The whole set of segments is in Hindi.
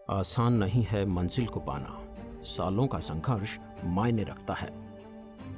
आसान नहीं है मंजिल को पाना, सालों का संघर्ष मायने रखता है।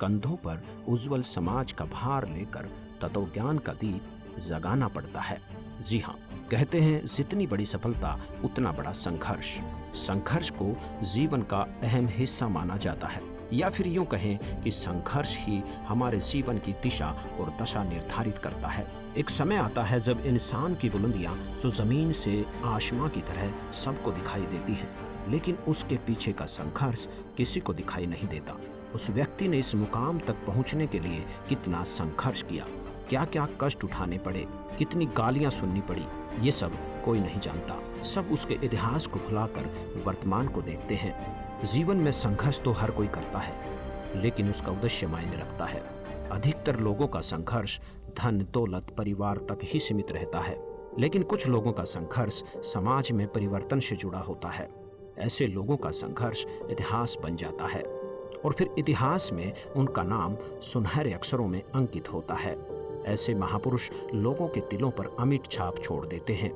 कंधों पर उज्जवल समाज का भार लेकर तत्वज्ञान का दीप जगाना पड़ता है। जी हाँ, कहते हैं जितनी बड़ी सफलता उतना बड़ा संघर्ष। संघर्ष को जीवन का अहम हिस्सा माना जाता है, या फिर यूं कहें कि संघर्ष ही हमारे जीवन की दिशा और दशा निर्धारित करता है। एक समय आता है जब इंसान की बुलंदियां जो जमीन से आसमां की तरह सबको दिखाई देती हैं, लेकिन उसके पीछे का संघर्ष किसी को दिखाई नहीं देता। उस व्यक्ति ने इस मुकाम तक पहुंचने के लिए कितना संघर्ष किया, क्या क्या कष्ट उठाने पड़े, कितनी गालियां सुननी पड़ी, ये सब कोई नहीं जानता। सब उसके इतिहास को भुलाकर वर्तमान को देखते हैं। जीवन में संघर्ष तो हर कोई करता है, लेकिन उसका उद्देश्य मायने रखता है। अधिकतर लोगों का संघर्ष धन दौलत परिवार तक ही सीमित रहता है, लेकिन कुछ लोगों का संघर्ष समाज में परिवर्तन से जुड़ा होता है। ऐसे लोगों का संघर्ष इतिहास बन जाता है और फिर इतिहास में उनका नाम सुनहरे अक्षरों में अंकित होता है। ऐसे महापुरुष लोगों के दिलों पर अमिट छाप छोड़ देते हैं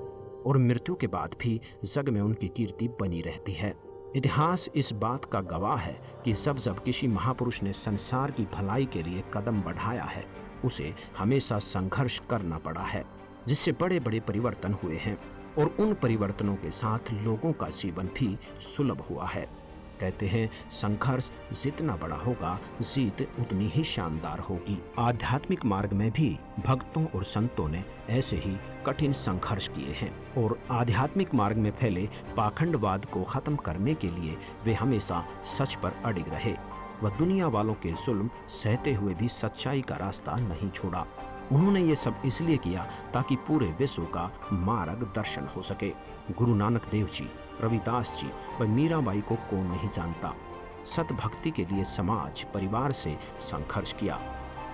और मृत्यु के बाद भी जग में उनकी कीर्ति बनी रहती है। इतिहास इस बात का गवाह है कि जब किसी महापुरुष ने संसार की भलाई के लिए कदम बढ़ाया है, उसे हमेशा संघर्ष करना पड़ा है, जिससे बड़े बड़े परिवर्तन हुए हैं और उन परिवर्तनों के साथ लोगों का जीवन भी सुलभ हुआ है। कहते हैं संघर्ष जितना बड़ा होगा, जीत उतनी ही शानदार होगी। आध्यात्मिक मार्ग में भी भक्तों और संतों ने ऐसे ही कठिन संघर्ष किए हैं और आध्यात्मिक मार्ग में फैले पाखंडवाद को खत्म करने के लिए वे हमेशा सच पर अडिग रहे। वह दुनिया वालों के जुल्म सहते हुए भी सच्चाई का रास्ता नहीं छोड़ा। उन्होंने ये सब इसलिए किया ताकि पूरे विश्व का मार्गदर्शन हो सके। गुरु नानक देव जी, रविदास जी व मीराबाई को कौन नहीं जानता। सत भक्ति के लिए समाज परिवार से संघर्ष किया।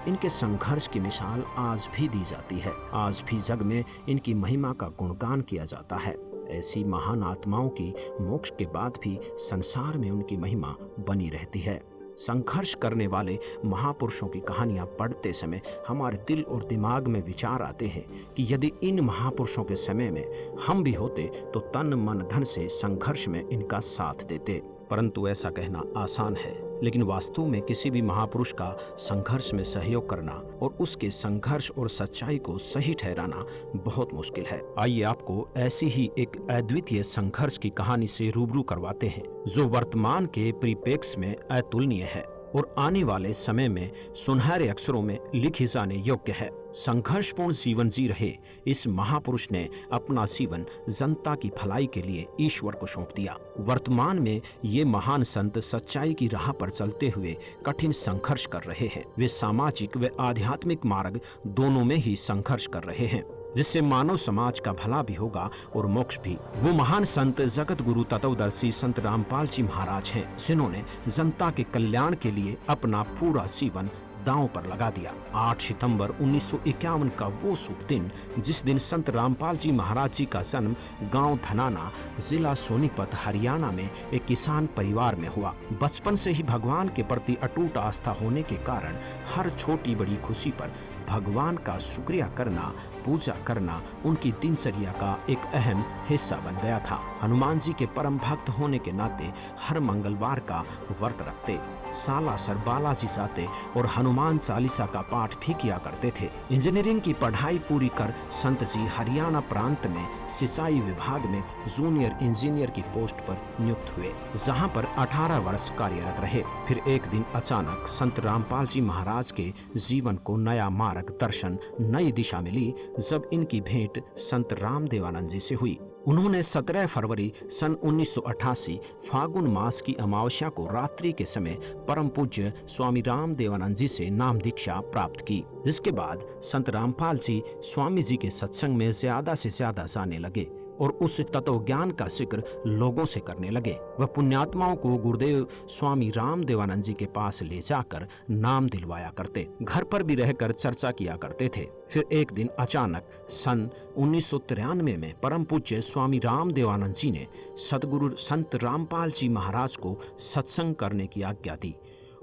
इनके संघर्ष की मिसाल आज भी दी जाती है। आज भी जग में इनकी महिमा का गुणगान किया जाता है। ऐसी महान आत्माओं की मोक्ष के बाद भी संसार में उनकी महिमा बनी रहती है। संघर्ष करने वाले महापुरुषों की कहानियां पढ़ते समय हमारे दिल और दिमाग में विचार आते हैं कि यदि इन महापुरुषों के समय में हम भी होते तो तन मन धन से संघर्ष में इनका साथ देते। परंतु ऐसा कहना आसान है, लेकिन वास्तव में किसी भी महापुरुष का संघर्ष में सहयोग करना और उसके संघर्ष और सच्चाई को सही ठहराना बहुत मुश्किल है। आइए आपको ऐसी ही एक अद्वितीय संघर्ष की कहानी से रूबरू करवाते हैं, जो वर्तमान के परिप्रेक्ष्य में अतुलनीय है और आने वाले समय में सुनहरे अक्षरों में लिखी जाने योग्य है। संघर्षपूर्ण जीवन जी रहे इस महापुरुष ने अपना जीवन जनता की भलाई के लिए ईश्वर को सौंप दिया। वर्तमान में ये महान संत सच्चाई की राह पर चलते हुए कठिन संघर्ष कर रहे हैं। वे सामाजिक व आध्यात्मिक मार्ग दोनों में ही संघर्ष कर रहे हैं, जिससे मानव समाज का भला भी होगा और मोक्ष भी। वो महान संत जगत गुरु तत्वदर्शी संत रामपाल जी महाराज हैं, जिन्होंने जनता के कल्याण के लिए अपना पूरा जीवन दांव पर लगा दिया। 8 सितंबर 1951 का वो शुभ दिन, जिस दिन संत रामपाल जी महाराज जी का जन्म गांव धनाना, जिला सोनीपत, हरियाणा में एक किसान परिवार में हुआ। बचपन से ही भगवान के प्रति अटूट आस्था होने के कारण हर छोटी बड़ी खुशी पर भगवान का शुक्रिया करना, पूजा करना उनकी दिनचर्या का एक अहम हिस्सा बन गया था। हनुमान जी के परम भक्त होने के नाते हर मंगलवार का व्रत रखते, सालासर बालाजी जाते और हनुमान चालीसा का पाठ भी किया करते थे। इंजीनियरिंग की पढ़ाई पूरी कर संत जी हरियाणा प्रांत में सिंचाई विभाग में जूनियर इंजीनियर की पोस्ट पर नियुक्त हुए, जहां पर 18 वर्ष कार्यरत रहे। फिर एक दिन अचानक संत रामपाल जी महाराज के जीवन को नया मार्गदर्शन, नई दिशा मिली जब इनकी भेंट संत रामदेवानंद जी से हुई। उन्होंने 17 फरवरी सन 1988 फागुन मास की अमावस्या को रात्रि के समय परम पूज्य स्वामी रामदेवानंद जी से नाम दीक्षा प्राप्त की, जिसके बाद संत रामपाल जी स्वामी जी के सत्संग में ज्यादा से ज्यादा जाने लगे और उस तत्व ज्ञान का जिक्र लोगों से करने लगे। वह पुण्यात्माओं को गुरुदेव स्वामी रामदेवानंद जी के पास ले जाकर नाम दिलवाया करते, घर पर भी रहकर चर्चा किया करते थे। फिर एक दिन अचानक सन 1993 में परम पूज्य स्वामी रामदेवानंद जी ने सदगुरु संत रामपाल जी महाराज को सत्संग करने की आज्ञा दी।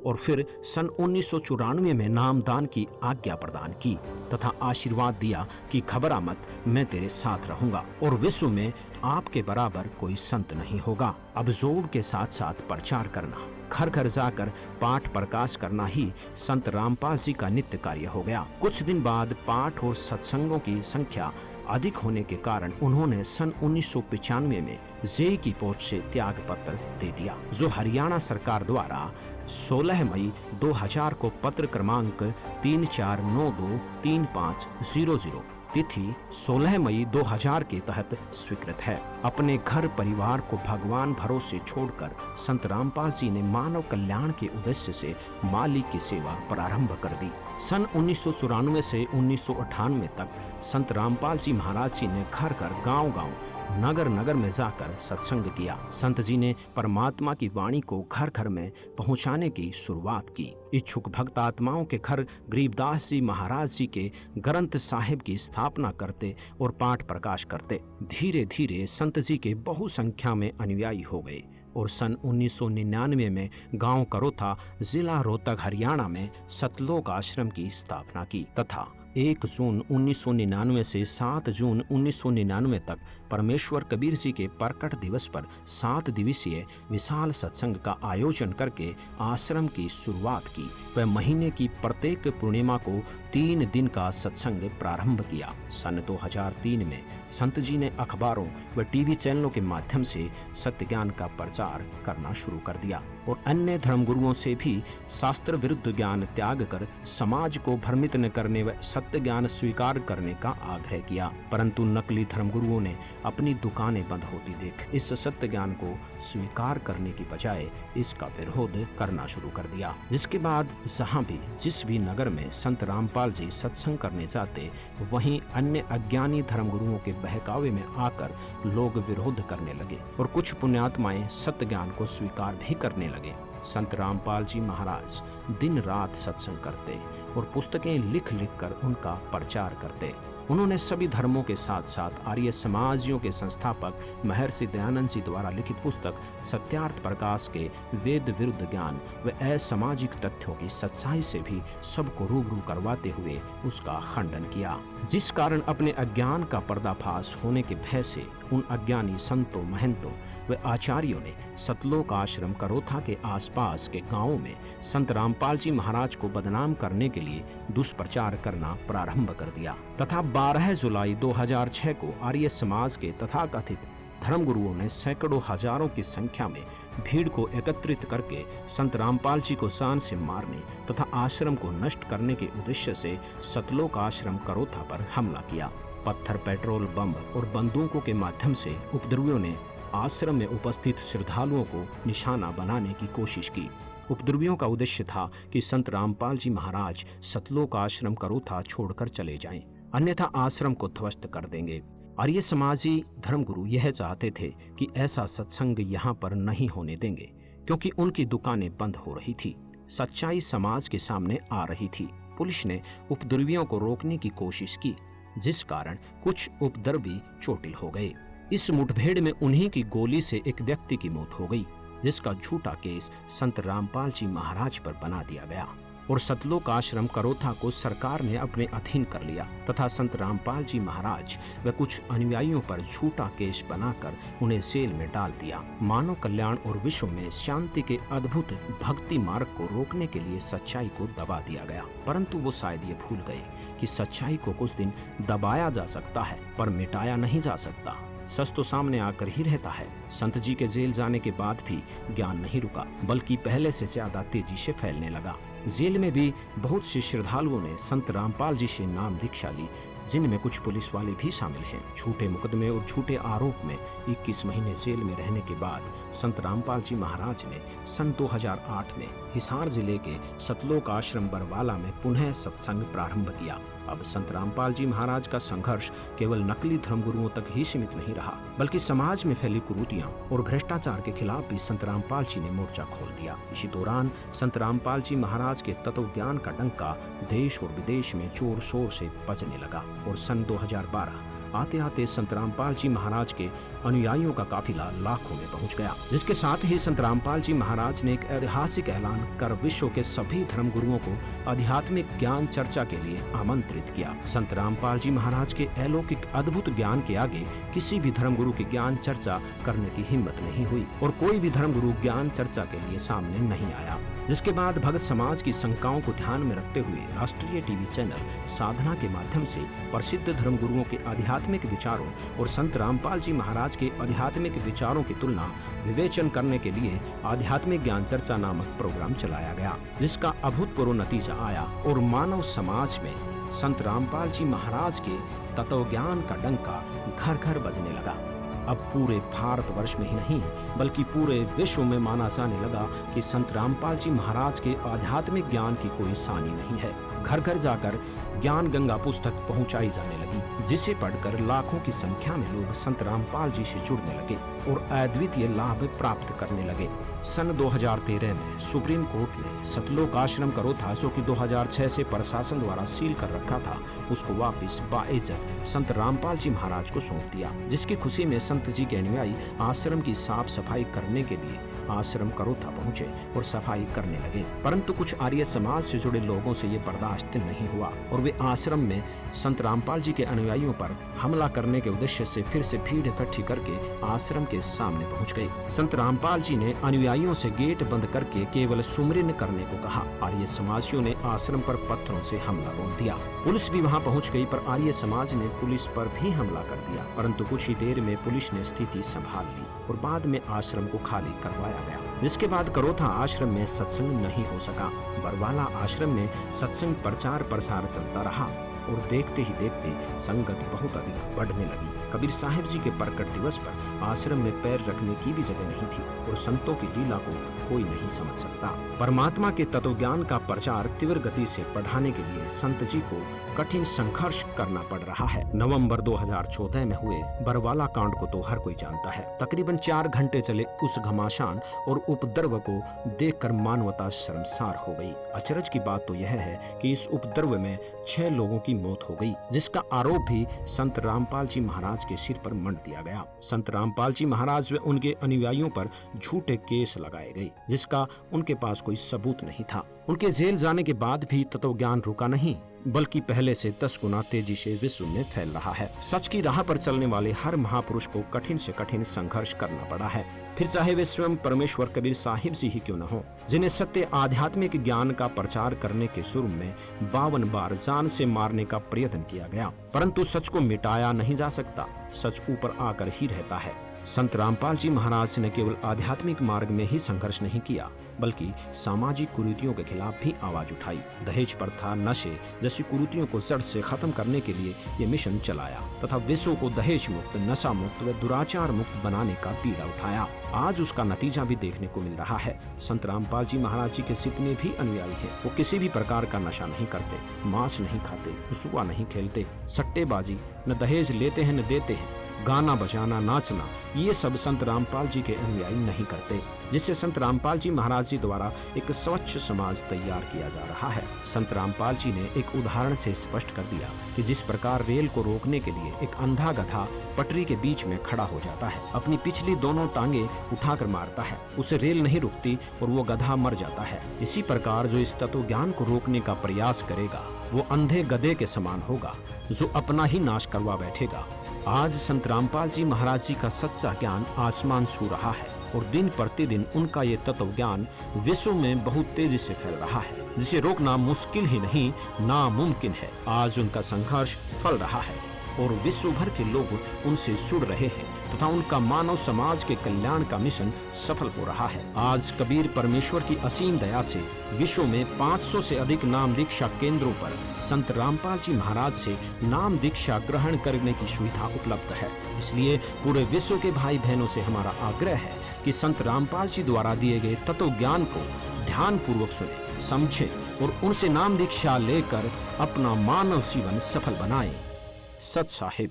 और फिर सन 1994 में नामदान की आज्ञा प्रदान की तथा आशीर्वाद दिया कि घबरा मत, मैं तेरे साथ रहूंगा और विश्व में आपके बराबर कोई संत नहीं होगा। अब जोर के साथ साथ प्रचार करना, घर घर जाकर पाठ प्रकाश करना ही संत रामपाल जी का नित्य कार्य हो गया। कुछ दिन बाद पाठ और सत्संगों की संख्या अधिक होने के कारण उन्होंने सन 1995 में जेई की पोस्ट से त्याग पत्र दे दिया, जो हरियाणा सरकार द्वारा 16 मई 2000 को पत्र क्रमांक 34923500 तिथि 16 मई 2000 के तहत स्वीकृत है। अपने घर परिवार को भगवान भरोसे छोड़कर संत रामपाल जी ने मानव कल्याण के उद्देश्य से मालिक की सेवा प्रारंभ कर दी। सन 1994 से 1998 तक संत रामपाल जी महाराज जी ने घर घर, गांव-गांव, नगर नगर में जाकर सत्संग किया। संत जी ने परमात्मा की वाणी को घर घर में पहुंचाने की शुरुआत की। इच्छुक भक्त आत्माओं के घर गरीबदास जी महाराज जी के ग्रंथ साहिब की स्थापना करते और पाठ प्रकाश करते। धीरे धीरे संत जी के बहु संख्या में अनुयायी हो गए और सन 1999 में गांव करोथा, जिला रोहतक, हरियाणा में सतलोक आश्रम की स्थापना की तथा 1 जून 1999 से 7 जून 1999 तक परमेश्वर कबीर जी के प्रकट दिवस पर 7 दिवसीय विशाल सत्संग का आयोजन करके आश्रम की शुरुआत की। वह महीने की प्रत्येक पूर्णिमा को 3 दिन का सत्संग प्रारंभ किया। सन 2003 में संत जी ने अखबारों व टीवी चैनलों के माध्यम से सत्य ज्ञान का प्रचार करना शुरू कर दिया और अन्य धर्मगुरुओं से भी शास्त्र विरुद्ध ज्ञान त्याग कर समाज को भ्रमित न करने व सत्य ज्ञान स्वीकार करने का आग्रह किया। परंतु नकली धर्मगुरुओं ने अपनी दुकानें बंद होती देख इस सत्य ज्ञान को स्वीकार करने की बजाय इसका विरोध करना शुरू कर दिया। जिसके बाद जहां भी जिस भी नगर में संत रामपाल जी सत्संग करने जाते, वहीं अन्य अज्ञानी धर्मगुरुओं के बहकावे में आकर लोग विरोध करने लगे और कुछ पुण्यात्माएं सत्य ज्ञान को स्वीकार भी करने लगे। संत रामपाल जी महाराज दिन रात सत्संग करते और पुस्तकें लिख लिख कर उनका प्रचार करते। उन्होंने सभी धर्मों के साथ साथ आर्य समाजियों के संस्थापक महर्षि दयानंद जी द्वारा लिखित पुस्तक सत्यार्थ प्रकाश के वेद विरुद्ध ज्ञान व असामाजिक तथ्यों की सच्चाई से भी सबको रूबरू करवाते हुए उसका खंडन किया, जिस कारण अपने अज्ञान का पर्दाफाश होने के भय से उन अज्ञानी संतों, महंतों व आचार्यों ने सतलोक आश्रम करोथा के आसपास के गांवों में संत रामपाल जी महाराज को बदनाम करने के लिए दुष्प्रचार करना प्रारंभ कर दिया तथा 12 जुलाई 2006 को आर्य समाज के तथाकथित धर्मगुरुओं ने सैकड़ों हजारों की संख्या में भीड़ को एकत्रित करके संत रामपाल जी को शान से मारने तथा आश्रम को नष्ट करने के उद्देश्य से सतलोक आश्रम करोथा पर हमला किया। पत्थर, पेट्रोल, बम और बंदूकों के माध्यम से उपद्रवियों ने आश्रम में उपस्थित श्रद्धालुओं को निशाना बनाने की कोशिश की। उपद्रवियों का उद्देश्य था कि संत रामपाल जी महाराज सतलोक आश्रम करोथा छोड़कर चले जाएं, अन्यथा आश्रम को ध्वस्त कर देंगे। आर्य समाजी धर्मगुरु यह चाहते थे कि ऐसा सत्संग यहाँ पर नहीं होने देंगे, क्योंकि उनकी दुकानें बंद हो रही थी। सच्चाई समाज के सामने आ रही थी। पुलिस ने उपद्रवियों को रोकने की कोशिश की, जिस कारण कुछ उपद्रवी चोटिल हो गए। इस मुठभेड़ में उन्हीं की गोली से एक व्यक्ति की मौत हो गई, जिसका झूठा केस संत रामपाल जी महाराज पर बना दिया गया और सतलोक आश्रम करोथा को सरकार ने अपने अधीन कर लिया तथा संत रामपाल जी महाराज व कुछ अनुयायियों पर झूठा केस बनाकर उन्हें जेल में डाल दिया। मानव कल्याण और विश्व में शांति के अद्भुत भक्ति मार्ग को रोकने के लिए सच्चाई को दबा दिया गया, परंतु वो शायद ये भूल गए कि सच्चाई को कुछ दिन दबाया जा सकता है पर मिटाया नहीं जा सकता। सच तो सामने आकर ही रहता है। संत जी के जेल जाने के बाद भी ज्ञान नहीं रुका, बल्कि पहले से ज्यादा तेजी से फैलने लगा। जेल में भी बहुत से श्रद्धालुओं ने संत रामपाल जी से नाम दीक्षा ली, जिनमें कुछ पुलिस वाले भी शामिल हैं। झूठे मुकदमे और झूठे आरोप में 21 महीने जेल में रहने के बाद संत रामपाल जी महाराज ने सन 2008 में हिसार जिले के सतलोक आश्रम बरवाला में पुनः सत्संग प्रारंभ किया। अब संत रामपाल जी महाराज का संघर्ष केवल नकली धर्मगुरुओं तक ही सीमित नहीं रहा, बल्कि समाज में फैली कुरीतियां और भ्रष्टाचार के खिलाफ भी संत रामपाल जी ने मोर्चा खोल दिया। इसी दौरान संत रामपाल जी महाराज के तत्व ज्ञान का डंका देश और विदेश में जोर शोर से बजने लगा और सन 2012 आते आते संत रामपाल जी महाराज के अनुयायियों का काफिला लाखों में पहुंच गया, जिसके साथ ही संत रामपाल जी महाराज ने एक ऐतिहासिक ऐलान कर विश्व के सभी धर्म गुरुओं को आध्यात्मिक ज्ञान चर्चा के लिए आमंत्रित किया। संत रामपाल जी महाराज के अलौकिक अद्भुत ज्ञान के आगे किसी भी धर्म गुरु की ज्ञान चर्चा करने की हिम्मत नहीं हुई और कोई भी धर्म गुरु ज्ञान चर्चा के लिए सामने नहीं आया। जिसके बाद भगत समाज की शंकाओं को ध्यान में रखते हुए राष्ट्रीय टीवी चैनल साधना के माध्यम से प्रसिद्ध धर्म गुरुओं के आध्यात्मिक विचारों और संत रामपाल जी महाराज के आध्यात्मिक विचारों की तुलना विवेचन करने के लिए आध्यात्मिक ज्ञान चर्चा नामक प्रोग्राम चलाया गया, जिसका अभूतपूर्व नतीजा आया और मानव समाज में संत रामपाल जी महाराज के तत्व ज्ञान का डंका घर घर बजने लगा। अब पूरे भारतवर्ष में ही नहीं बल्कि पूरे विश्व में माना जाने लगा कि संत रामपाल जी महाराज के आध्यात्मिक ज्ञान की कोई सानी नहीं है। घर घर जाकर ज्ञान गंगा पुस्तक पहुंचाई जाने लगी, जिसे पढ़कर लाखों की संख्या में लोग संत रामपाल जी से जुड़ने लगे और अद्वितीय लाभ प्राप्त करने लगे। सन 2013 में सुप्रीम कोर्ट ने सतलोक आश्रम करोथा, जो कि 2006 से प्रशासन द्वारा सील कर रखा था, उसको वापस बाइज्जत संत रामपाल जी महाराज को सौंप दिया, जिसकी खुशी में संत जी के अनुयायी आश्रम की साफ सफाई करने के लिए आश्रम करोथा पहुंचे और सफाई करने लगे। परंतु कुछ आर्य समाज से जुड़े लोगों से ये बर्दाश्त नहीं हुआ और वे आश्रम में संत रामपाल जी के अनुयायियों पर हमला करने के उद्देश्य से फिर से भीड़ इकट्ठी करके आश्रम के सामने पहुंच गए। संत रामपाल जी ने अनुयायियों से गेट बंद करके केवल सुमरिन करने को कहा। आर्य समाजियों ने आश्रम पर पत्थरों से हमला बोल दिया। पुलिस भी वहां पहुंच गई, पर आर्य समाज ने पुलिस पर भी हमला कर दिया। परंतु कुछ ही देर में पुलिस ने स्थिति संभाल ली और बाद में आश्रम को खाली करवाया गया। जिसके बाद करोथा आश्रम में सत्संग नहीं हो सका। बरवाला आश्रम में सत्संग प्रचार प्रसार चलता रहा और देखते ही देखते संगत बहुत अधिक बढ़ने लगी। कबीर साहिब जी के प्रकट दिवस पर आश्रम में पैर रखने की भी जगह नहीं थी और संतों की लीला को कोई नहीं समझ सकता। परमात्मा के तत्व ज्ञान का प्रचार तीव्र गति से बढ़ाने के लिए संत जी को कठिन संघर्ष करना पड़ रहा है। नवंबर 2014 में हुए बरवाला कांड को तो हर कोई जानता है। तकरीबन 4 घंटे चले उस घमासान और उपद्रव को देखकर मानवता शर्मसार हो गई। अचरज की बात तो यह है कि इस उपद्रव में 6 लोगों की मौत हो गई, जिसका आरोप भी संत रामपाल जी महाराज के सिर पर मंड दिया गया। संत रामपाल जी महाराज व उनके अनुयायियों पर झूठे केस लगाए गए, जिसका उनके पास कोई सबूत नहीं था। उनके जेल जाने के बाद भी तत्व ज्ञान रुका नहीं, बल्कि पहले से 10 गुना तेजी से विश्व में फैल रहा है। सच की राह पर चलने वाले हर महापुरुष को कठिन से कठिन संघर्ष करना पड़ा है, फिर चाहे वे स्वयं परमेश्वर कबीर साहिब जी ही क्यों न हो, जिन्हें सत्य आध्यात्मिक ज्ञान का प्रचार करने के शुरू में 52 बार जान से मारने का प्रयत्न किया गया, परंतु सच को मिटाया नहीं जा सकता। सच ऊपर आकर ही रहता है। संत रामपाल जी महाराज ने केवल आध्यात्मिक मार्ग में ही संघर्ष नहीं किया, बल्कि सामाजिक कुरीतियों के खिलाफ भी आवाज उठाई। दहेज प्रथा, नशे जैसी कुरीतियों को जड़ से खत्म करने के लिए ये मिशन चलाया तथा विश्व को दहेज मुक्त, नशा मुक्त व दुराचार मुक्त बनाने का बीड़ा उठाया। आज उसका नतीजा भी देखने को मिल रहा है। संत रामपाल जी महाराज जी के जितने भी अनुयायी हैं, वो किसी भी प्रकार का नशा नहीं करते, मांस नहीं खाते, जुआ नहीं खेलते, सट्टेबाजी न दहेज लेते हैं न देते हैं, गाना बजाना, नाचना, ये सब संत रामपाल जी के अनुयायी नहीं करते, जिससे संत रामपाल जी महाराज जी द्वारा एक स्वच्छ समाज तैयार किया जा रहा है। संत रामपाल जी ने एक उदाहरण से स्पष्ट कर दिया कि जिस प्रकार रेल को रोकने के लिए एक अंधा गधा पटरी के बीच में खड़ा हो जाता है, अपनी पिछली दोनों टांगे उठाकर मारता है, उसे रेल नहीं रुकती और वो गधा मर जाता है। इसी प्रकार जो इस तत्व ज्ञान को रोकने का प्रयास करेगा, वो अंधे गधे के समान होगा, जो अपना ही नाश करवा बैठेगा। आज संत रामपाल जी महाराज जी का सच्चा ज्ञान आसमान छू रहा है और दिन प्रतिदिन उनका ये तत्व ज्ञान विश्व में बहुत तेजी से फैल रहा है, जिसे रोकना मुश्किल ही नहीं, नामुमकिन है। आज उनका संघर्ष फल रहा है और विश्व भर के लोग उनसे जुड़ रहे हैं तथा उनका मानव समाज के कल्याण का मिशन सफल हो रहा है। आज कबीर परमेश्वर की असीम दया से विश्व में 500 से अधिक नाम दीक्षा केंद्रों पर संत रामपाल जी महाराज से नाम दीक्षा ग्रहण करने की सुविधा उपलब्ध है। इसलिए पूरे विश्व के भाई बहनों से हमारा आग्रह है कि संत रामपाल जी द्वारा दिए गए तत्व ज्ञान को ध्यान पूर्वक सुने, समझे और उनसे नाम दीक्षा लेकर अपना मानव जीवन सफल बनाए। सत साहिब।